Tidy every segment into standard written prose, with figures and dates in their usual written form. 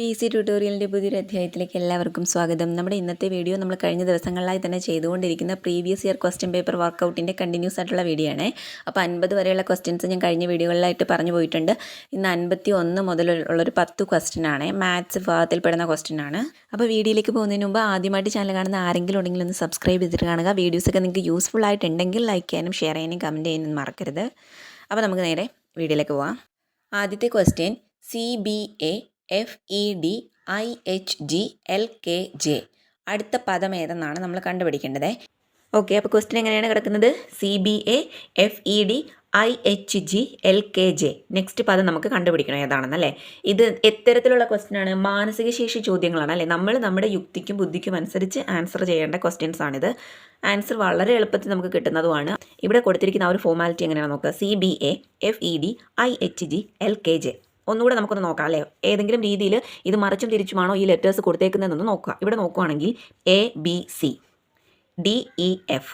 PC ട്യൂട്ടോറിയലിൻ്റെ പുതിയൊരു അധ്യായത്തിലേക്ക് എല്ലാവർക്കും സ്വാഗതം. നമ്മുടെ ഇന്നത്തെ വീഡിയോ നമ്മൾ കഴിഞ്ഞ ദിവസങ്ങളിലായി തന്നെ ചെയ്തുകൊണ്ടിരിക്കുന്ന പ്രീവിയസ് ഇയർ ക്വസ്റ്റ്യൻ പേപ്പർ വർക്കൗട്ടിൻ്റെ കണ്ടിന്യൂസ് ആയിട്ടുള്ള വീഡിയോ ആണ്. അപ്പോൾ 50 വരെയുള്ള ക്വസ്റ്റ്യൻസ് ഞാൻ കഴിഞ്ഞ വീഡിയോകളിലായിട്ട് പറഞ്ഞു പോയിട്ടുണ്ട്. ഇന്ന് 51 മുതലുള്ളൊരു 10 ക്വസ്റ്റ്യൻ ആണ്. മാത്സ് വിഭാഗത്തിൽപ്പെടുന്ന ക്വസ്റ്റ്യൻ ആണ്. അപ്പോൾ വീഡിയോയിലേക്ക് പോകുന്നതിന് മുമ്പ് ആദ്യമായിട്ട് ചാനൽ കാണുന്ന ആരെങ്കിലും ഉണ്ടെങ്കിൽ ഒന്ന് സബ്സ്ക്രൈബ് ചെയ്തിട്ട് കാണുക. വീഡിയോസൊക്കെ നിങ്ങൾക്ക് യൂസ്ഫുൾ ആയിട്ടുണ്ടെങ്കിൽ ലൈക്ക് ചെയ്യാനും ഷെയർ ചെയ്യാനും കമൻറ്റ് ചെയ്യാനും മറക്കരുത്. അപ്പോൾ നമുക്ക് നേരെ വീഡിയോയിലേക്ക് പോവാം. ആദ്യത്തെ question CBA FED IHG LKJ അടുത്ത പദം ഏതെന്നാണ് നമ്മൾ കണ്ടുപിടിക്കേണ്ടത്. ഓക്കെ, അപ്പോൾ ക്വസ്റ്റ്യൻ എങ്ങനെയാണ് കിടക്കുന്നത്? CBA FED IHG LKJ next പദം നമുക്ക് കണ്ടുപിടിക്കണം ഏതാണെന്നല്ലേ. ഇത് എത്തരത്തിലുള്ള ക്വസ്റ്റ്യൻ ആണ്? മാനസിക ശേഷി ചോദ്യങ്ങളാണ് അല്ലേ. നമ്മൾ നമ്മുടെ യുക്തിക്കും ബുദ്ധിക്കും അനുസരിച്ച് ആൻസർ ചെയ്യേണ്ട ക്വസ്റ്റ്യൻസ് ആണിത്. ആൻസർ വളരെ എളുപ്പത്തിൽ നമുക്ക് കിട്ടുന്നതുമാണ്. ഇവിടെ കൊടുത്തിരിക്കുന്ന ആ ഒരു ഫോർമാലിറ്റി എങ്ങനെയാണ് നോക്കുക. CBA FED IHG LKJ ഒന്നുകൂടെ നമുക്കൊന്ന് നോക്കാം അല്ലേ. ഏതെങ്കിലും രീതിയിൽ ഇത് മറിച്ചും തിരിച്ചുമാണോ ഈ ലെറ്റേഴ്സ് കൊടുത്തേക്കുന്നതെന്ന് നോക്കുക. ഇവിടെ നോക്കുകയാണെങ്കിൽ ABC DEF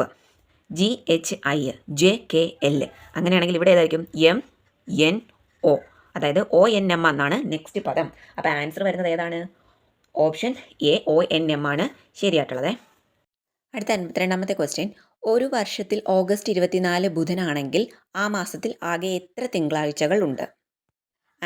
GHI JKL അങ്ങനെയാണെങ്കിൽ ഇവിടെ ഏതായിരിക്കും? MNO, അതായത് ONM എന്നാണ് നെക്സ്റ്റ് പദം. അപ്പോൾ ആൻസർ വരുന്നത് ഏതാണ്? ഓപ്ഷൻ A ONM ആണ് ശരിയായിട്ടുള്ളത്. അടുത്ത 52ാമത്തെ ക്വസ്റ്റ്യൻ, ഒരു വർഷത്തിൽ ഓഗസ്റ്റ് 24 ബുധനാണെങ്കിൽ ആ മാസത്തിൽ ആകെ എത്ര തിങ്കളാഴ്ചകൾ ഉണ്ട്?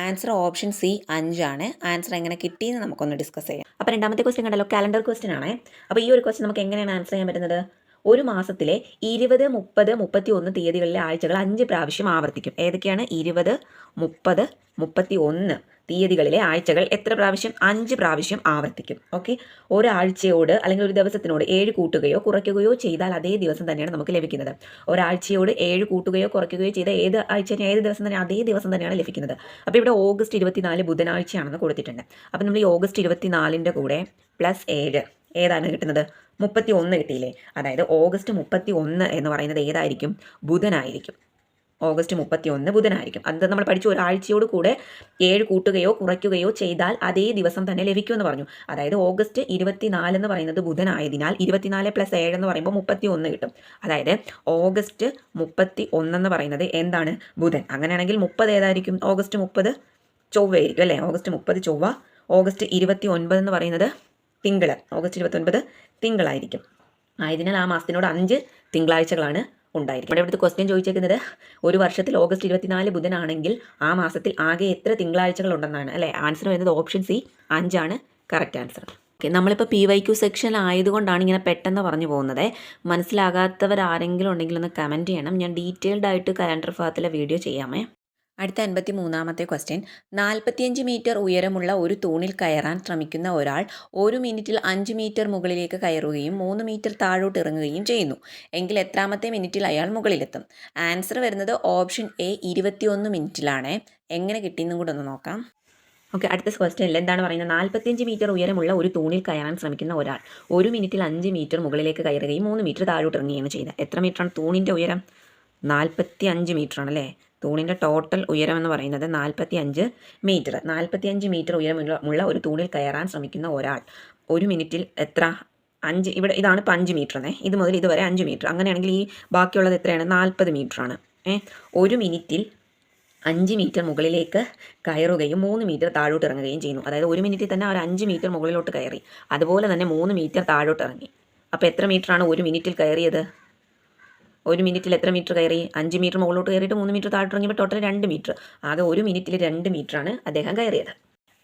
ആൻസർ ഓപ്ഷൻ C 5 ആണ്. ആൻസർ എങ്ങനെ കിട്ടിയെന്ന് നമുക്കൊന്ന് ഡിസ്കസ് ചെയ്യാം. അപ്പോൾ രണ്ടാമത്തെ ക്വസ്റ്റ്യൻ കണ്ടല്ലോ, കാലണ്ടർ ക്വസ്റ്റ്യൻ ആണ്. അപ്പോൾ ഈ ഒരു ക്വസ്റ്റ്യൻ നമുക്ക് എങ്ങനെയാണ് ആൻസർ ചെയ്യാൻ പറ്റുന്നത്? ഒരു മാസത്തിലെ 20, 30, 31 തീയതികളിലെ ആഴ്ചകൾ 5 പ്രാവശ്യം ആവർത്തിക്കും. ഏതൊക്കെയാണ്? 20, 30, 31 തീയതികളിലെ ആഴ്ചകൾ എത്ര പ്രാവശ്യം? 5 പ്രാവശ്യം ആവർത്തിക്കും. ഓക്കെ, ഒരാഴ്ചയോട് അല്ലെങ്കിൽ ഒരു ദിവസത്തിനോട് 7 കൂട്ടുകയോ കുറയ്ക്കുകയോ ചെയ്താൽ അതേ ദിവസം തന്നെയാണ് നമുക്ക് ലഭിക്കുന്നത്. ഒരാഴ്ചയോട് 7 കൂട്ടുകയോ കുറയ്ക്കുകയോ ചെയ്താൽ ഏത് ആഴ്ച ഏത് ദിവസം തന്നെ അതേ ദിവസം തന്നെയാണ് ലഭിക്കുന്നത്. അപ്പോൾ ഇവിടെ ഓഗസ്റ്റ് 24 ബുധനാഴ്ചയാണെന്ന് കൊടുത്തിട്ടുണ്ട്. അപ്പോൾ നമ്മൾ ഈ ഓഗസ്റ്റ് 24ൻ്റെ കൂടെ +7 ഏതാണ് കിട്ടുന്നത്? 31 കിട്ടിയില്ലേ. അതായത് ഓഗസ്റ്റ് 31 എന്ന് പറയുന്നത് ഏതായിരിക്കും? ബുധനായിരിക്കും. ഓഗസ്റ്റ് 31 ബുധനായിരിക്കും. അത് നമ്മൾ പഠിച്ചു. ഒരാഴ്ചയോട് കൂടെ 7 കൂട്ടുകയോ കുറയ്ക്കുകയോ ചെയ്താൽ അതേ ദിവസം തന്നെ ലഭിക്കുമെന്ന് പറഞ്ഞു. അതായത് ഓഗസ്റ്റ് 24 എന്ന് പറയുന്നത് ബുധനായതിനാൽ 24 + 7 എന്ന് പറയുമ്പോൾ 31 കിട്ടും. അതായത് ഓഗസ്റ്റ് 31 എന്ന് പറയുന്നത് എന്താണ്? ബുധൻ. അങ്ങനെയാണെങ്കിൽ 30 ഏതായിരിക്കും? ഓഗസ്റ്റ് 30 ചൊവ്വയായിരിക്കും അല്ലേ. ഓഗസ്റ്റ് 30 ചൊവ്വ. ഓഗസ്റ്റ് 29 എന്ന് പറയുന്നത് തിങ്കൾ. ഓഗസ്റ്റ് 29 തിങ്കളായിരിക്കും. ആയതിനാൽ ആ മാസത്തിനോട് 5 തിങ്കളാഴ്ചകളാണ് ഉണ്ടായിരിക്കും. ഇവിടെ ഇവിടുത്തെ ക്വസ്റ്റ്യൻ ചോദിച്ചേക്കുന്നത് ഒരു വർഷത്തിൽ ഓഗസ്റ്റ് 24 ബുധനാണെങ്കിൽ ആ മാസത്തിൽ ആകെ എത്ര തിങ്കളാഴ്ചകൾ ഉണ്ടെന്നാണ് അല്ലേ. ആൻസർ വരുന്നത് ഓപ്ഷൻ C 5 ആണ് കറക്റ്റ് ആൻസർ. ഓക്കെ, നമ്മളിപ്പോൾ PYQ സെക്ഷൻ ആയതുകൊണ്ടാണ് ഇങ്ങനെ പെട്ടെന്ന് പറഞ്ഞു പോകുന്നത്. മനസ്സിലാകാത്തവർ ആരെങ്കിലും ഉണ്ടെങ്കിൽ ഒന്ന് കമൻറ്റ് ചെയ്യണം. ഞാൻ ഡീറ്റെയിൽഡ് ആയിട്ട് കലണ്ടർ ഭാഗത്തിലെ വീഡിയോ ചെയ്യാമേ. അടുത്ത 53ാമത്തെ ക്വസ്റ്റ്യൻ, 45 മീറ്റർ ഉയരമുള്ള ഒരു തൂണിൽ കയറാൻ ശ്രമിക്കുന്ന ഒരാൾ 1 മിനിറ്റിൽ 5 മീറ്റർ മുകളിലേക്ക് കയറുകയും 3 മീറ്റർ താഴോട്ട് ഇറങ്ങുകയും ചെയ്യുന്നു. എങ്കിൽ എത്രാമത്തെ മിനിറ്റിൽ അയാൾ മുകളിലെത്തും? ആൻസർ വരുന്നത് ഓപ്ഷൻ A 21 മിനിറ്റിലാണ്. എങ്ങനെ കിട്ടിയെന്നും കൂടെ ഒന്ന് നോക്കാം. ഓക്കെ, അടുത്ത ക്വസ്റ്റ്യനിൽ എന്താണ് പറയുന്നത്? 45 മീറ്റർ ഉയരമുള്ള ഒരു തൂണിൽ കയറാൻ ശ്രമിക്കുന്ന ഒരാൾ 1 മിനിറ്റിൽ 5 മീറ്റർ മുകളിലേക്ക് കയറുകയും 3 മീറ്റർ താഴോട്ട് ഇറങ്ങുകയാണ് ചെയ്യുന്നത്. എത്ര മീറ്ററാണ് തൂണിൻ്റെ ഉയരം? 45 മീറ്ററാണ് അല്ലേ. തൂണിൻ്റെ ടോട്ടൽ ഉയരം എന്ന് പറയുന്നത് 45 മീറ്റർ. 45 മീറ്റർ ഉയരമുള്ള ഒരു തൂണിൽ കയറാൻ ശ്രമിക്കുന്ന ഒരാൾ 1 മിനിറ്റിൽ എത്ര? 5. ഇവിടെ ഇതാണ് 5 മീറ്റർ എന്നേ. ഇത് മുതൽ ഇതുവരെ 5 മീറ്റർ. അങ്ങനെയാണെങ്കിൽ ഈ ബാക്കിയുള്ളത് എത്രയാണ്? 40 മീറ്ററാണ്. 1 മിനിറ്റിൽ 5 മീറ്റർ മുകളിലേക്ക് കയറുകയും 3 മീറ്റർ താഴോട്ട് ഇറങ്ങുകയും ചെയ്യുന്നു. അതായത് 1 മിനിറ്റിൽ തന്നെ ഒരു 5 മീറ്റർ മുകളിലോട്ട് കയറി, അതുപോലെ തന്നെ 3 മീറ്റർ താഴോട്ട് ഇറങ്ങി. അപ്പോൾ എത്ര മീറ്ററാണ് 1 മിനിറ്റിൽ കയറിയത്? 1 മിനിറ്റിൽ എത്ര മീറ്റർ കയറി? 5 മീറ്റർ മുകളിലോട്ട് കയറിയിട്ട് 3 മീറ്റർ താഴോട്ട് ഇറങ്ങിയപ്പോൾ ടോട്ടൽ 2 മീറ്റർ. ആകെ 1 മിനിറ്റിൽ 2 മീറ്ററാണ് അദ്ദേഹം കയറിയത്.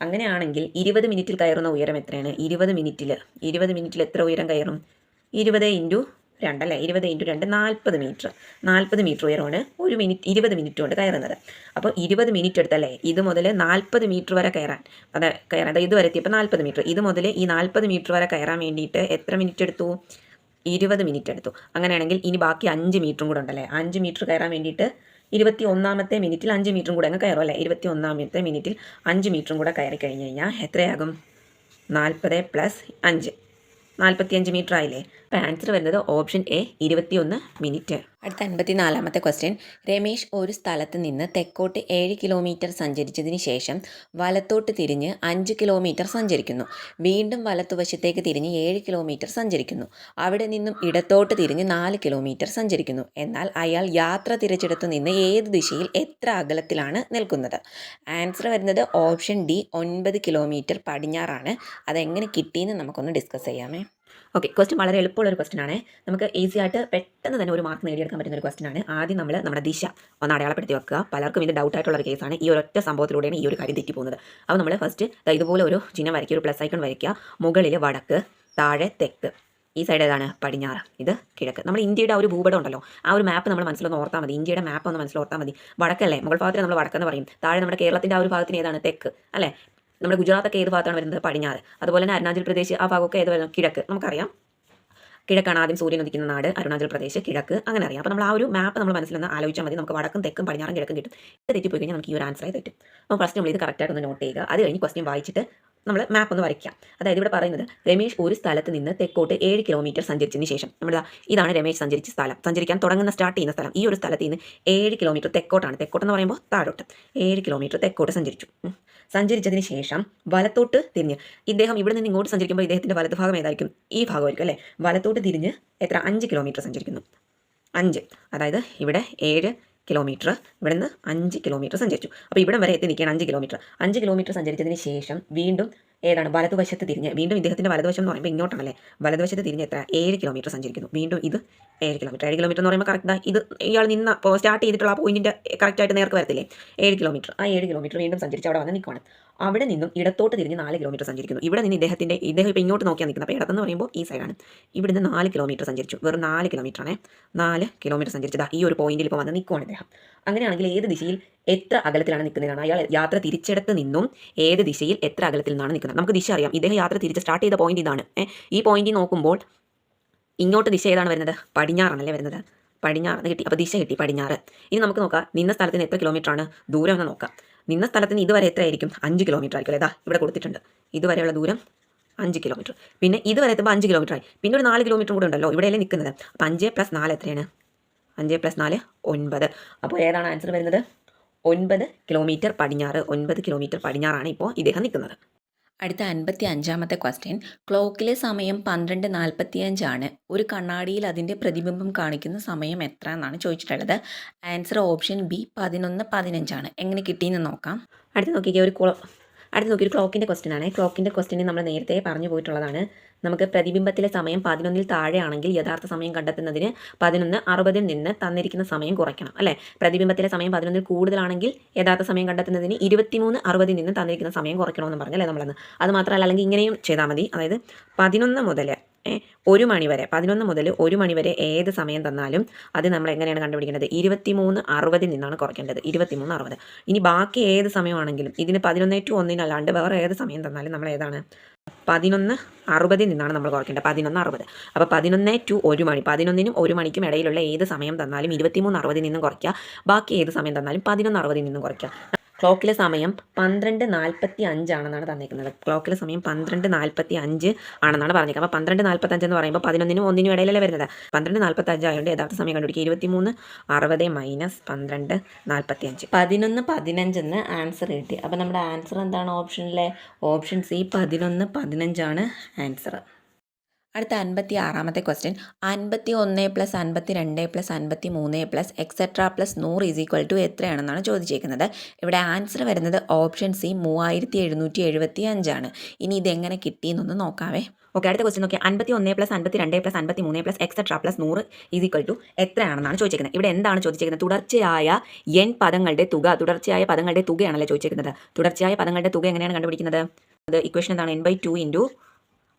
അങ്ങനെയാണെങ്കിൽ 20 മിനിറ്റിൽ കയറുന്ന ഉയരം എത്രയാണ്? 20 മിനിറ്റിൽ എത്ര ഉയരം കയറും? 20 × 2 അല്ലേ. 20 × 2 40 മീറ്റർ. 40 മീറ്റർ ഉയരമാണ് 20 മിനിറ്റ് കൊണ്ട് കയറുന്നത്. അപ്പോൾ 20 മിനിറ്റ് എടുത്തല്ലേ. ഇത് മുതൽ 40 മീറ്റർ വരെ കയറാൻ, അതായത് ഇതുവരെ എത്തിയപ്പോൾ 40 മീറ്റർ. ഇത് മുതൽ ഈ 40 മീറ്റർ വരെ കയറാൻ വേണ്ടിയിട്ട് എത്ര മിനിറ്റ് എടുത്തു? 20 മിനിറ്റ് എടുത്തു. അങ്ങനെയാണെങ്കിൽ ഇനി ബാക്കി 5 മീറ്ററും കൂടെ ഉണ്ടല്ലേ. 5 മീറ്റർ കയറാൻ വേണ്ടിയിട്ട് 21ാമത്തെ മിനിറ്റിൽ 5 മീറ്ററും കൂടെ അങ്ങ് കയറും അല്ലേ. 21ാമത്തെ മിനിറ്റിൽ 5 മീറ്ററും കൂടെ കയറി കഴിഞ്ഞ് കഴിഞ്ഞാൽ എത്രയാകും? 40 + 5 45 മീറ്റർ ആയില്ലേ. അപ്പോൾ ആൻസർ വരുന്നത് ഓപ്ഷൻ A 21 മിനിറ്റ്. അടുത്ത 54ാമത്തെ ക്വസ്റ്റ്യൻ. രമേശ് ഒരു സ്ഥലത്ത് നിന്ന് തെക്കോട്ട് 7 കിലോമീറ്റർ സഞ്ചരിച്ചതിന് ശേഷം വലത്തോട്ട് തിരിഞ്ഞ് 5 കിലോമീറ്റർ സഞ്ചരിക്കുന്നു. വീണ്ടും വലത്തുവശത്തേക്ക് തിരിഞ്ഞ് 7 കിലോമീറ്റർ സഞ്ചരിക്കുന്നു. അവിടെ നിന്നും ഇടത്തോട്ട് തിരിഞ്ഞ് 4 കിലോമീറ്റർ സഞ്ചരിക്കുന്നു. എന്നാൽ അയാൾ യാത്ര തിരിച്ചിടത്തു നിന്ന് ഏത് ദിശയിൽ എത്ര അകലത്തിലാണ് നിൽക്കുന്നത്? ആൻസർ വരുന്നത് ഓപ്ഷൻ ഡി 9 കിലോമീറ്റർ പടിഞ്ഞാറാണ്. അതെങ്ങനെ കിട്ടിയെന്ന് നമുക്കൊന്ന് ഡിസ്കസ് ചെയ്യാമേ. ഓക്കെ, ക്വസ്റ്റ്യൻ വളരെ എളുപ്പമുള്ളൊരു ക്വസ്റ്റ്യൻ ആണ്. നമുക്ക് ഈസി ആയിട്ട് പെട്ടെന്ന് തന്നെ ഒരു മാർക്ക് നേടിയെടുക്കാൻ പറ്റുന്ന ഒരു ക്വസ്റ്റ്യൻ ആണ്. ആദ്യം നമ്മൾ നമ്മുടെ ദിശ ഒന്ന് അടയാളപ്പെടുത്തി വെക്കുക. പലർക്കും ഇത് ഡൗട്ട് ആയിട്ടുള്ള ഒരു കേസാണ്. ഈ ഒരൊറ്റ സംഭവത്തിലൂടെയാണ് ഈ ഒരു കാര്യം തെറ്റിപ്പോകുന്നത്. അപ്പോൾ നമ്മൾ ഫസ്റ്റ് ഇതുപോലെ ഒരു ചിഹ്നം വരയ്ക്കുക, ഒരു പ്ലസ് ഐക്കൺ വരയ്ക്കുക. മുകളിൽ വടക്ക്, താഴെ തെക്ക്. ഈ സൈഡ് ഏതാണ്? പടിഞ്ഞാറ്. ഇത് കിഴക്ക്. നമ്മൾ ഇന്ത്യയുടെ ആ ഒരു ഭൂപടം ഉണ്ടല്ലോ, ആ ഒരു മാപ്പ് നമ്മൾ മനസ്സിലൊന്ന് ഓർത്താൽ മതി. ഇന്ത്യയുടെ മാപ്പ് ഒന്ന് മനസ്സിലോർത്താൽ മതി. വടക്കല്ലേ, മുകൾ ഭാഗത്തിന് നമ്മൾ വടക്കെന്ന് പറയും. താഴെ നമ്മുടെ കേരളത്തിൻ്റെ ആ ഒരു ഭാഗത്തിന് ഏതാണ്? തെക്ക് അല്ലേ. നമ്മുടെ ഗുജറാത്തൊക്കെ ഏത് ഭാഗത്താണ് വരുന്നത്? പടിഞ്ഞാറ്. അതുപോലെ തന്നെ അരുണാചൽ പ്രദേശ് ആ ഭാഗമൊക്കെ ഏത് വരുന്നത്? കിഴക്ക്. നമുക്കറിയാം, കിഴക്കാണ് ആദ്യം സൂര്യൻ ഉദിക്കുന്ന നാട്, അരുണാചൽ പ്രദേശ് കിഴക്ക്, അങ്ങനെ അറിയാം. അപ്പോൾ നമ്മൾ ആ ഒരു മാപ്പ് നമ്മൾ മനസ്സിലൊന്ന് ആലോചിച്ചാൽ മതി. നമുക്ക് വടക്കും തെക്കും പടിഞ്ഞാറും കിഴക്കും കിട്ടും. ഇത് തെറ്റിപ്പോയി കഴിഞ്ഞാൽ നമുക്ക് ഈ ഒരു ആൻസറായി തെറ്റും. അപ്പോൾ ഫസ്റ്റ് നമ്മൾ ഇത് കറക്റ്റായിട്ട് ഒന്ന് നോട്ട് ചെയ്യുക. അത് കഴിഞ്ഞ് ക്വസ്റ്റ്യൻ വായിച്ചിട്ട് നമ്മൾ മാപ്പ് ഒന്ന് വരയ്ക്കാം. അതായത് ഇവിടെ പറയുന്നത് രമേശ് ഒരു സ്ഥലത്ത് നിന്ന് തെക്കോട്ട് 7 കിലോമീറ്റർ സഞ്ചരിച്ചതിന് ശേഷം, നമ്മുടെ ഇതാണ് രമേശ് സഞ്ചരിച്ച സ്ഥലം, സഞ്ചരിക്കാൻ തുടങ്ങുന്ന സ്റ്റാർട്ട് ചെയ്യുന്ന സ്ഥലം. ഈ ഒരു സ്ഥലത്ത് നിന്ന് 7 കിലോമീറ്റർ തെക്കോട്ടാണ്. തെക്കോട്ടെന്ന് പറയുമ്പോൾ താഴോട്ട് 7 കിലോമീറ്റർ തെക്കോട്ട് സഞ്ചരിച്ചു. സഞ്ചരിച്ചതിന് ശേഷം വലത്തോട്ട് തിരിഞ്ഞ്, ഇദ്ദേഹം ഇവിടെ നിന്ന് ഇങ്ങോട്ട് സഞ്ചരിക്കുമ്പോൾ ഇദ്ദേഹത്തിൻ്റെ വലത് ഭാഗം ഏതായിരിക്കും? ഈ ഭാഗമായിരിക്കും അല്ലേ. വലത്തോട്ട് തിരിഞ്ഞ് എത്ര? 5 കിലോമീറ്റർ സഞ്ചരിക്കുന്നു. 5, അതായത് ഇവിടെ 7 കിലോമീറ്റർ, ഇവിടെ നിന്ന് 5 കിലോമീറ്റർ സഞ്ചരിച്ചു. അപ്പോൾ ഇവിടെ വരെ എത്തി നിൽക്കുകയാണ് 5 കിലോമീറ്റർ. 5 കിലോമീറ്റർ സഞ്ചരിച്ചതിന് ശേഷം വീണ്ടും ഏതാണ്? വലതുവശത്ത് തിരിഞ്ഞ്, വീണ്ടും ഇദ്ദേഹത്തിൻ്റെ വലതുവശം എന്ന് പറയുമ്പോൾ ഇങ്ങോട്ടാണല്ലേ. വലതുവശത്ത് തിരിഞ്ഞ് എത്ര? 7 കിലോമീറ്റർ സഞ്ചരിക്കുന്നു. വീണ്ടും ഇത് 7 കിലോമീറ്റർ. 7 കിലോമീറ്റർ എന്ന് പറയുമ്പോൾ കറക്റ്റ് ഇത് ഇയാൾ നിന്ന സ്റ്റാർട്ട് ചെയ്തിട്ടുള്ള ആ പോയിന്റിൻ്റെ കറക്റ്റായിട്ട് നേർക്ക് വരത്തില്ലേ? 7 കിലോമീറ്റർ. ആ 7 കിലോമീറ്റർ വീണ്ടും സഞ്ചരിച്ച് അവിടെ വന്ന് നിൽക്കുകയാണ്. അവിടെ നിന്നും ഇടത്തോട്ട് തിരിഞ്ഞ് 4 കിലോമീറ്റർ സഞ്ചരിക്കുന്നു. ഇവിടെ നിന്ന് ഇദ്ദേഹം ഇപ്പോൾ ഇങ്ങോട്ട് നോക്കിയാൽ നിൽക്കുന്നത്. അപ്പോൾ ഇടത്തെന്ന് പറയുമ്പോൾ ഈ സൈഡാണ്. ഇവിടെ നിന്ന് 4 കിലോമീറ്റർ സഞ്ചരിച്ചു. വെറും 4 കിലോമീറ്റർ ആണ്. 4 കിലോമീറ്റർ സഞ്ചരിച്ചത് ഈ ഒരു പോയിന്റിൽ ഇപ്പോൾ വന്ന് നിൽക്കുകയാണ് ഇദ്ദേഹം. അങ്ങനെയാണെങ്കിൽ ഏത് ദിശയിൽ എത്ര അകലത്തിലാണ് നിൽക്കുന്നതാണ്? അയാൾ യാത്ര തിരിച്ചിടത്ത് നിന്നും ഏത് ദിശയിൽ എത്ര അകലത്തിൽ നിന്നാണ് നിൽക്കുന്നത്? നമുക്ക് ദിശ അറിയാം. ഇദ്ദേഹം യാത്ര തിരിച്ച് സ്റ്റാർട്ട് ചെയ്ത പോയിന്റ് ഇതാണ്. ഈ പോയിന്റിൽ നോക്കുമ്പോൾ ഇങ്ങോട്ട് ദിശ ഏതാണ് വരുന്നത്? പടിഞ്ഞാറാണല്ലേ വരുന്നത്. പടിഞ്ഞാറ് കിട്ടി. അപ്പോൾ ദിശ കിട്ടി പടിഞ്ഞാറ്. ഇനി നമുക്ക് നോക്കാം നിന്ന സ്ഥലത്തിന് എത്ര കിലോമീറ്റർ ആണ് ദൂരം എന്ന് നോക്കാം. നിന്ന സ്ഥലത്തിന് ഇതുവരെ എത്രയായിരിക്കും? 5 കിലോമീറ്റർ ആയിരിക്കും അല്ലേ. ഇവിടെ കൊടുത്തിട്ടുണ്ട്. ഇതുവരെയുള്ള ദൂരം 5 കിലോമീറ്റർ. പിന്നെ ഇതുവരെ എത്തുമ്പോൾ 5 കിലോമീറ്റർ ആയി. പിന്നെ ഒരു 4 കിലോമീറ്റർ കൂടെ ഉണ്ടല്ലോ ഇവിടെയല്ലേ നിൽക്കുന്നത്. അപ്പോൾ 5 + 4 എത്രയാണ്? 5 + 4 9. അപ്പോൾ ഏതാണ് ആൻസർ വരുന്നത്? 9 കിലോമീറ്റർ പടിഞ്ഞാറ്. 9 കിലോമീറ്റർ പടിഞ്ഞാറാണ് ഇപ്പോൾ ഇദ്ദേഹം നിൽക്കുന്നത്. അടുത്ത 55ാമത്തെ ക്വസ്റ്റ്യൻ. ക്ലോക്കിലെ സമയം 12:45 ആണ്. ഒരു കണ്ണാടിയിൽ അതിൻ്റെ പ്രതിബിംബം കാണിക്കുന്ന സമയം എത്ര എന്നാണ് ചോദിച്ചിട്ടുള്ളത്. ആൻസർ ഓപ്ഷൻ ബി 11:15 ആണ്. എങ്ങനെ കിട്ടിയെന്ന് നോക്കാം. അടുത്ത് നോക്കിക്കുക, ഒരു ക്ലോക്കിൻ്റെ ക്വസ്റ്റ്യൻ ആണ്. ക്ലോക്കിൻ്റെ ക്വസ്റ്റ്യൻ നമ്മൾ നേരത്തെ പറഞ്ഞു പോയിട്ടുള്ളതാണ്. നമുക്ക് പ്രതിബിംബത്തിലെ സമയം 11-ൽ താഴെയാണെങ്കിൽ യഥാർത്ഥ സമയം കണ്ടെത്തുന്നതിന് 11:60 നിന്ന് തന്നിരിക്കുന്ന സമയം കുറയ്ക്കണം അല്ലേ. പ്രതിബിംബത്തിലെ സമയം 11-ൽ കൂടുതലാണെങ്കിൽ യഥാർത്ഥ സമയം കണ്ടെത്തുന്നതിന് 23:60 നിന്ന് തന്നിരിക്കുന്ന സമയം കുറയ്ക്കണമെന്ന് പറഞ്ഞല്ലേ നമ്മളന്ന്. അത് മാത്രമല്ല, അല്ലെങ്കിൽ ഇങ്ങനെയും ചെയ്താൽ മതി. അതായത് 11 മുതൽ 1 മണി വരെ, 11 മുതൽ 1 മണി വരെ ഏത് സമയം തന്നാലും അത് നമ്മൾ എങ്ങനെയാണ് കണ്ടുപിടിക്കേണ്ടത്? 23:60 നിന്നാണ് കുറയ്ക്കേണ്ടത്. 23:60. ഇനി ബാക്കി ഏത് സമയമാണെങ്കിലും ഇതിന് 11 to 1 അല്ലാണ്ട് വേറെ ഏത് സമയം തന്നാലും നമ്മൾ ഏതാണ്? 11:60 നിന്നാണ് നമ്മൾ കുറയ്ക്കേണ്ടത്. 11:60. അപ്പോൾ 11 to 1 മണി, 11-നും 1 മണിക്കും ഇടയിലുള്ള ഏത് സമയം തന്നാലും 23:60 നിന്നും കുറയ്ക്കുക. ബാക്കി ഏത് സമയം തന്നാലും 11:60 നിന്നും കുറയ്ക്കുക. ക്ലോക്കിലെ സമയം 12:45 ആണെന്നാണ് തന്നിരിക്കുന്നത്. ക്ലോക്കിലെ സമയം 12:45 ആണെന്നാണ് പറഞ്ഞേക്കുന്നത്. അപ്പോൾ 12:45 എന്ന് പറയുമ്പോൾ 11-നും 1-നും ഇടയിലല്ലേ വരുന്നത്. 12:45 ആയതുകൊണ്ട് യഥാർത്ഥ സമയം കണ്ടുപിടിക്കുക. 23:60 - 12:45. 11:15 എന്ന് ആൻസർ കിട്ടി. അപ്പോൾ നമ്മുടെ ആൻസർ എന്താണ് ഓപ്ഷനിലെ? ഓപ്ഷൻ സി 11:15 ആണ് ആൻസർ. അടുത്ത 56ാമത്തെ ക്വസ്റ്റ്യൻ. 51 + 52 + 53 + എക്സെട്ര + 100 എത്രയാണെന്നാണ് ചോദിച്ചേക്കുന്നത്. ഇവിടെ ആൻസർ വരുന്നത് ഓപ്ഷൻ സി 3775 ആണ്. ഇനി ഇതെങ്ങനെ കിട്ടിയെന്നൊന്ന് നോക്കാവേ. ഓക്കെ, അടുത്ത ക്വസ്റ്റ്യൻ നോക്കിയാൽ 51 + 52 + 53 + എക്സെട്ര + 100 എത്രയാണെന്നാണ് ചോദിച്ചേക്കുന്നത്. ഇവിടെ എന്താണ് ചോദിച്ചേക്കുന്നത്? തുടർച്ചയായ n പദങ്ങളുടെ തുക. തുടർച്ചയായ പദങ്ങളുടെ തുകയാണല്ലോ ചോദിച്ചേക്കുന്നത്. തുടർച്ചയായ പദങ്ങളുടെ തുക എങ്ങനെയാണ് കണ്ടുപിടിക്കുന്നത്? അത് ഇക്വേഷൻ എന്താണ്? n/2 ×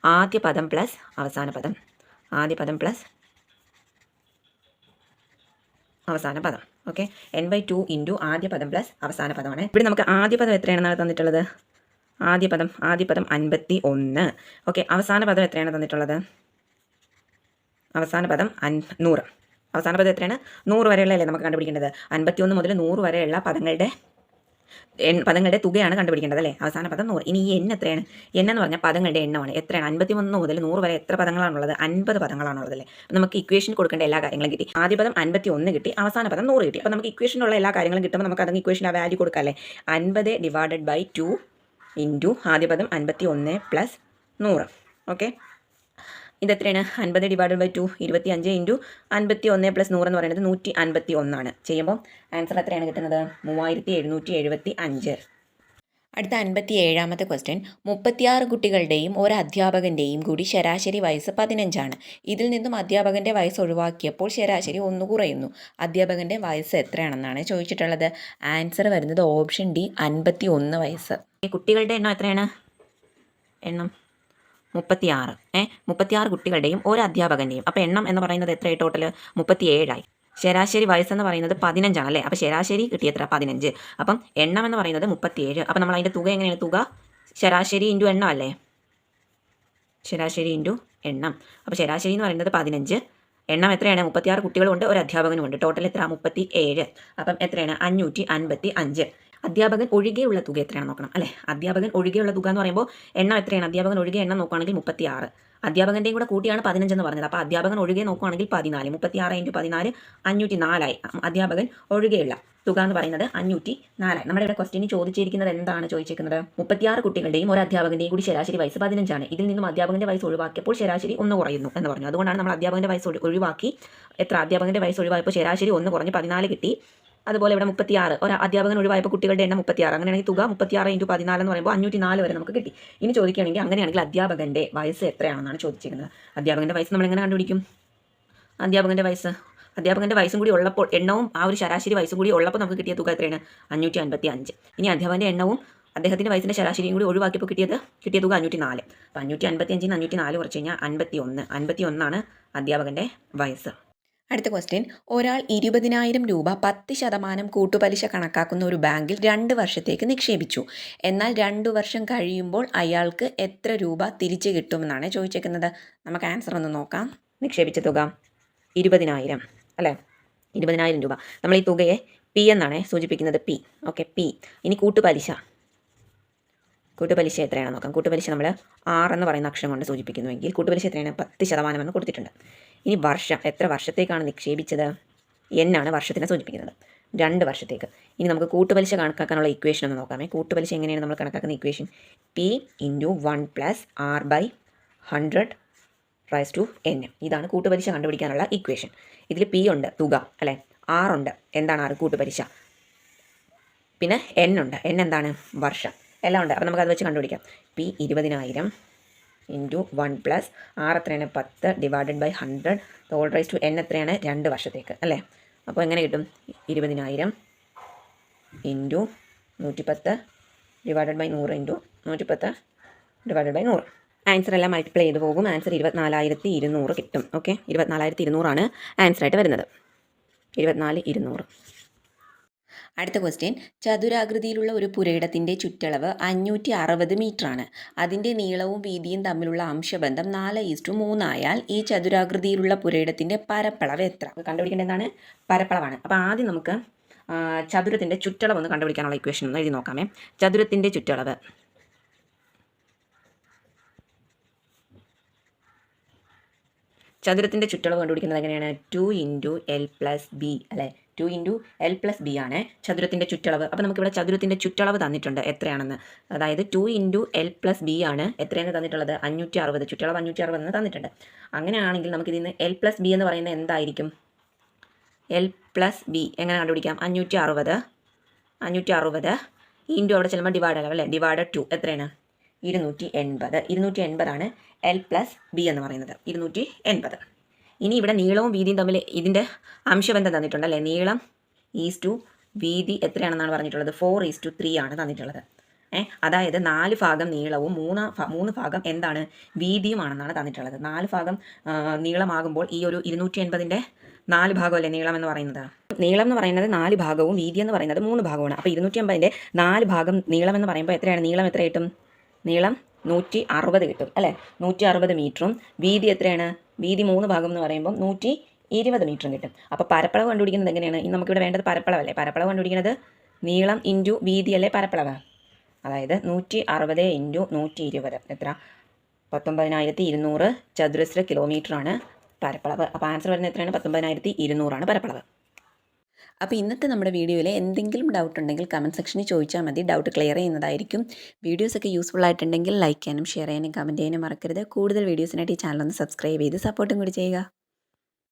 ആദ്യ പദം പ്ലസ് അവസാന പദം. ആദ്യ പദം പ്ലസ് അവസാന പദം. ഓക്കെ, n/2 × ആദ്യ പദം പ്ലസ് അവസാന പദമാണ്. ഇവിടെ നമുക്ക് ആദ്യ പദം എത്രയാണെന്നാണ് തന്നിട്ടുള്ളത്? ആദ്യ പദം 51. ഓക്കെ, അവസാന പദം എത്രയാണ് തന്നിട്ടുള്ളത്? അവസാന പദം 100. അവസാന പദം എത്രയാണ്? 100 വരെയുള്ളതല്ലേ നമുക്ക് കണ്ടുപിടിക്കേണ്ടത്. 51 മുതൽ 100 വരെയുള്ള പദങ്ങളുടെ പദങ്ങളുടെ തുകയാണ് കണ്ടുപിടിക്കേണ്ടത് അല്ലേ. അവസാന പദം 100. ഇനി ഈ എണ്ണം എത്രയാണ്? എന്ന് പറഞ്ഞാൽ പദങ്ങളുടെ എണ്ണമാണ്. എത്രയാണ്? 51 മുതൽ 100 വരെ എത്ര പദങ്ങളാണുള്ളത്? 50 പദങ്ങളാണുള്ളത് അല്ലേ. നമുക്ക് ഇക്വേഷൻ കൊടുക്കേണ്ട എല്ലാ കാര്യങ്ങളും കിട്ടി. ആദ്യ പദം 51 കിട്ടി, അവസാന പദം 100 കിട്ടി. അപ്പോൾ നമുക്ക് ഇക്വേഷനുള്ള എല്ലാ കാര്യങ്ങളും കിട്ടുമ്പോൾ നമുക്ക് അതങ്ങ് ഇക്വേഷൻ ആ വാല്യൂ കൊടുക്കാം അല്ലേ. 50/2 ഇൻറ്റു ആദ്യ പദം 51 + 100. ഓക്കെ, ഇതെത്രയാണ്? 50/2 25 ഇൻറ്റു 51 + 100 എന്ന് പറയുന്നത് 151 ചെയ്യുമ്പോൾ ആൻസർ എത്രയാണ് കിട്ടുന്നത്? 3775. അടുത്ത 57ാമത്തെ ക്വസ്റ്റ്യൻ. 36 കുട്ടികളുടെയും ഒരു അധ്യാപകൻ്റെയും കൂടി ശരാശരി വയസ്സ് 15 ഇതിൽ നിന്നും അധ്യാപകൻ്റെ വയസ്സ് ഒഴിവാക്കിയപ്പോൾ ശരാശരി 1 കുറയുന്നു. അധ്യാപകൻ്റെ വയസ്സ് എത്രയാണെന്നാണ് ചോദിച്ചിട്ടുള്ളത്. ആൻസർ വരുന്നത് ഓപ്ഷൻ ഡി, 51 വയസ്സ്. കുട്ടികളുടെ എണ്ണം എത്രയാണ്? എണ്ണം 36. 36 കുട്ടികളുടെയും ഒരു അധ്യാപകൻ്റെയും. അപ്പോൾ എണ്ണം എന്ന് പറയുന്നത് എത്രയായി? ടോട്ടൽ 37. ശരാശരി വയസ്സെന്ന് പറയുന്നത് 15 അല്ലേ. അപ്പോൾ ശരാശരി കിട്ടിയ എത്ര? 15. അപ്പം എണ്ണം എന്ന് പറയുന്നത് 37. അപ്പം നമ്മൾ അതിൻ്റെ തുക എങ്ങനെയാണ്? തുക ശരാശരി ഇൻറ്റു എണ്ണം അല്ലേ. ശരാശരി ഇൻറ്റു എണ്ണം. അപ്പോൾ ശരാശരി എന്ന് പറയുന്നത് 15. എണ്ണം എത്രയാണ്? 36 കുട്ടികളുണ്ട്, ഒരു അധ്യാപകനുമുണ്ട്. ടോട്ടൽ എത്ര? 37. അപ്പം എത്രയാണ്? 555. അധ്യാപകൻ ഒഴികെയുള്ള തുക എത്രയാണ് നോക്കണം അല്ലേ. അധ്യാപകൻ ഒഴികെയുള്ള തുക എന്ന് പറയുമ്പോൾ എണ്ണം എത്രയാണ്? അധ്യാപകൻ ഒഴികെ എണ്ണം നോക്കുകയാണെങ്കിൽ 36. അധ്യാപകൻ്റെയും കൂടെ കൂട്ടിയാണ് 15 എന്ന് പറഞ്ഞത്. അപ്പോൾ അധ്യാപകൻ ഒഴികെ നോക്കുകയാണെങ്കിൽ 14. 36 × 14 504 അധ്യാപകൻ ഒഴികെയുള്ള തുക എന്ന് പറയുന്നത് 504. നമ്മുടെ ഇവിടെ ക്വസ്റ്റ്യൻ ചോദിച്ചിരിക്കുന്നത് എന്താണ് ചോദിച്ചിരിക്കുന്നത്? 36 കുട്ടികളുടെയും ഒരു അധ്യാപകൻ്റെയും കൂടി ശരാശരി വയസ്സ് 15 ഇതിൽ നിന്നും അധ്യാപകൻ്റെ വയസ്സ് ഒഴിവാക്കിയപ്പോൾ ശരാശരി 1 കുറയുന്നു എന്ന് പറഞ്ഞു. അതുകൊണ്ടാണ് നമ്മൾ അധ്യാപകൻ്റെ വയസ്സ് ഒഴിവാക്കി. എത്ര? അധ്യാപകൻ്റെ വയസ്സ് ഒഴിവായപ്പോൾ ശരാശരി 1 കുറഞ്ഞ് 14 കിട്ടി. അതുപോലെ ഇവിടെ 36, ഒരു അധ്യാപകൻ ഒഴിവായപ്പോൾ കുട്ടികളുടെ എണ്ണം 36. അങ്ങനെയാണെങ്കിൽ തുക 36 × 14 എന്ന് പറയുമ്പോൾ 504 വരെ നമുക്ക് കിട്ടി. ഇനി ചോദിക്കുകയാണെങ്കിൽ അങ്ങനെയാണെങ്കിൽ അധ്യാപകൻ്റെ വയസ്സ് എത്രയാണെന്നാണ് ചോദിച്ചിരിക്കുന്നത്. അധ്യാപകൻ്റെ വയസ്സ് നമ്മൾ എങ്ങനെ കണ്ടുപിടിക്കും? അധ്യാപകൻ്റെ വയസ്സും കൂടി ഉള്ളപ്പോൾ, എണ്ണവും ആ ഒരു ശരാശരി വയസ്സും കൂടി ഉള്ളപ്പോൾ നമുക്ക് കിട്ടിയ തുക എത്രയാണ്? 555. ഇനി അധ്യാപകൻ്റെ എണ്ണവും അദ്ദേഹത്തിൻ്റെ വയസ്സിൻ്റെ ശരാശരിയും കൂടി ഒഴിവാക്കിയപ്പോൾ കിട്ടിയ തുക 504. അപ്പോൾ 555 ൽ 504 കുറച്ച് കഴിഞ്ഞാൽ 51 അധ്യാപകൻ്റെ വയസ്സ്. അടുത്ത ക്വസ്റ്റ്യൻ. ഒരാൾ 20,000 രൂപ 10% കൂട്ടുപലിശ കണക്കാക്കുന്ന ഒരു ബാങ്കിൽ 2 വർഷത്തേക്ക് നിക്ഷേപിച്ചു. എന്നാൽ 2 വർഷം കഴിയുമ്പോൾ അയാൾക്ക് എത്ര രൂപ തിരിച്ചു കിട്ടുമെന്നാണ് ചോദിച്ചേക്കുന്നത്. നമുക്ക് ആൻസർ ഒന്ന് നോക്കാം. നിക്ഷേപിച്ച തുക 20,000 അല്ലേ. 20,000 രൂപ. നമ്മൾ ഈ തുകയെ പി എന്നാണ് സൂചിപ്പിക്കുന്നത്. പി. Okay, P. ഇനി കൂട്ടുപലിശ എത്രയാണെന്ന് നോക്കാം. കൂട്ടുപലിശ നമ്മൾ 6 എന്ന് പറയുന്ന അക്ഷരം കൊണ്ട് സൂചിപ്പിക്കുന്നുവെങ്കിൽ കൂട്ടുപലിശ എത്രയാണ്? 10% എന്ന് കൊടുത്തിട്ടുണ്ട്. ഇനി വർഷം, എത്ര വർഷത്തേക്കാണ് നിക്ഷേപിച്ചത്? എന്നാണ് വർഷത്തിനെ സൂചിപ്പിക്കുന്നത്. 2 വർഷത്തേക്ക്. ഇനി നമുക്ക് കൂട്ടുപലിശ കണക്കാക്കാനുള്ള ഇക്വേഷൻ ഒന്ന് നോക്കാമേ. കൂട്ടുപലിശ എങ്ങനെയാണ് നമ്മൾ കണക്കാക്കുന്ന ഇക്വേഷൻ? P into 1 + r/100⁻n. ഇതാണ് കൂട്ടുപലിശ കണ്ടുപിടിക്കാനുള്ള ഇക്വേഷൻ. ഇതിൽ പി ഉണ്ട്, തുക അല്ലേ. ആർ ഉണ്ട്, എന്താണ് ആർ? കൂട്ടുപലിശ. പിന്നെ എൻ ഉണ്ട്, എൻ എന്താണ്? വർഷം. എല്ലാം ഉണ്ട്. അപ്പോൾ നമുക്ക് അത് വെച്ച് കണ്ടുപിടിക്കാം. പി 20,000 ഇൻറ്റു 1 + r എത്രയാണ്? 10/100 n എത്രയാണ്? 2 വർഷത്തേക്ക് അല്ലേ. അപ്പോൾ എങ്ങനെ കിട്ടും? 20,000 ഇൻറ്റു 110/100 ഇൻറ്റു 110/100. ആൻസർ എല്ലാം മൾട്ടിപ്ലൈ ചെയ്ത് പോകും. ആൻസർ 24,200 കിട്ടും. ഓക്കെ, 24,200 ആൻസറായിട്ട് വരുന്നത്. 24,200. അടുത്ത ക്വസ്റ്റ്യൻ. ചതുരാകൃതിയിലുള്ള ഒരു പുരയിടത്തിൻ്റെ ചുറ്റളവ് 560 മീറ്ററാണ്. അതിൻ്റെ നീളവും വീതിയും തമ്മിലുള്ള അംശബന്ധം 4:3 ആയാൽ ഈ ചതുരാകൃതിയിലുള്ള പുരയിടത്തിൻ്റെ പരപ്പളവ് എത്ര? കണ്ടുപിടിക്കേണ്ടതാണ് പരപ്പളവാണ്. അപ്പോൾ ആദ്യം നമുക്ക് ചതുരത്തിൻ്റെ ചുറ്റളവ് ഒന്ന് കണ്ടുപിടിക്കാനുള്ള ഇക്വേഷൻ ഒന്ന് എഴുതി നോക്കാമേ. ചതുരത്തിൻ്റെ ചുറ്റളവ് കണ്ടുപിടിക്കുന്നത് എങ്ങനെയാണ്? 2 × L + B അല്ലേ. 2 × L + B ആണ് ചതുരത്തിൻ്റെ ചുറ്റളവ്. അപ്പോൾ നമുക്കിവിടെ ചതുരത്തിൻ്റെ ചുറ്റളവ് തന്നിട്ടുണ്ട് എത്രയാണെന്ന്. അതായത് 2 × L + B ആണ് എത്രയാണ് തന്നിട്ടുള്ളത്? 560. ചുറ്റളവ് 560 എന്ന് തന്നിട്ടുണ്ട്. അങ്ങനെയാണെങ്കിൽ നമുക്കിതിൽ നിന്ന് L + B എന്ന് പറയുന്നത് എന്തായിരിക്കും? L + B എങ്ങനെ കണ്ടുപിടിക്കാം? 560 ഇൻറ്റു അവിടെ ചെല്ലുമ്പോൾ ഡിവൈഡ് അല്ലേ. ഡിവൈഡ് 2 എത്രയാണ്? 280. 280 L + B എന്ന് പറയുന്നത്. 280. ഇനി ഇവിടെ നീളവും വീതിയും തമ്മിൽ ഇതിൻ്റെ അംശബന്ധം തന്നിട്ടുണ്ടല്ലേ. നീളം ഈസ്റ്റു വീതി എത്രയാണെന്നാണ് പറഞ്ഞിട്ടുള്ളത്? 4:3 ആണ് തന്നിട്ടുള്ളത്. അതായത് 4 ഭാഗം നീളവും 3 ഭാഗം എന്താണ്? വീതിയുമാണെന്നാണ് തന്നിട്ടുള്ളത്. 4 ഭാഗം നീളമാകുമ്പോൾ ഈ ഒരു 280ൻ്റെ 4 ഭാഗമല്ലേ നീളം എന്ന് പറയുന്നത്. നീളം എന്ന് പറയുന്നത് 4 ഭാഗവും വീതി എന്ന് പറയുന്നത് 3 ഭാഗമാണ്. അപ്പോൾ 280ൻ്റെ 4 ഭാഗം നീളം എന്ന് പറയുമ്പോൾ എത്രയാണ്? നീളം എത്ര കിട്ടും? നീളം 160 കിട്ടും അല്ലേ. 160 മീറ്ററും വീതി എത്രയാണ്? വീതി 3 ഭാഗം എന്ന് പറയുമ്പോൾ 120 മീറ്ററും കിട്ടും. അപ്പോൾ പരപ്പളവ് കണ്ടുപിടിക്കുന്നത് എങ്ങനെയാണ്? നമുക്കിവിടെ വേണ്ടത് പരപ്പളവല്ലേ. പരപ്പളവ് കണ്ടുപിടിക്കുന്നത് നീളം ഇൻറ്റു വീതിയല്ലേ പരപ്പളവ്. അതായത് 160 ഇൻറ്റു 120 എത്ര? 19,200 ചതുരശ്ര കിലോമീറ്ററാണ് പരപ്പളവ്. അപ്പോൾ ആൻസർ വരുന്നത് എത്രയാണ്? 19,200 പരപ്പളവ്. അപ്പോൾ ഇന്നത്തെ നമ്മുടെ വീഡിയോയിൽ എന്തെങ്കിലും ഡൗട്ട് ഉണ്ടെങ്കിൽ കമൻറ്റ് സെക്ഷനിൽ ചോദിച്ചാൽ മതി. ഡൗട്ട് ക്ലിയർ ചെയ്യുന്നതായിരിക്കും. വീഡിയോസൊക്കെ യൂസ്ഫുൾ ആയിട്ടുണ്ടെങ്കിൽ ലൈക്ക് ചെയ്യാനും ഷെയർ ചെയ്യാനും കമൻറ്റ് ചെയ്യാനും മറക്കരുത്. കൂടുതൽ വീഡിയോസിനായിട്ട് ഈ ചാനൽ ഒന്ന് സബ്സ്ക്രൈബ് ചെയ്ത് സപ്പോർട്ടും കൂടി ചെയ്യുക.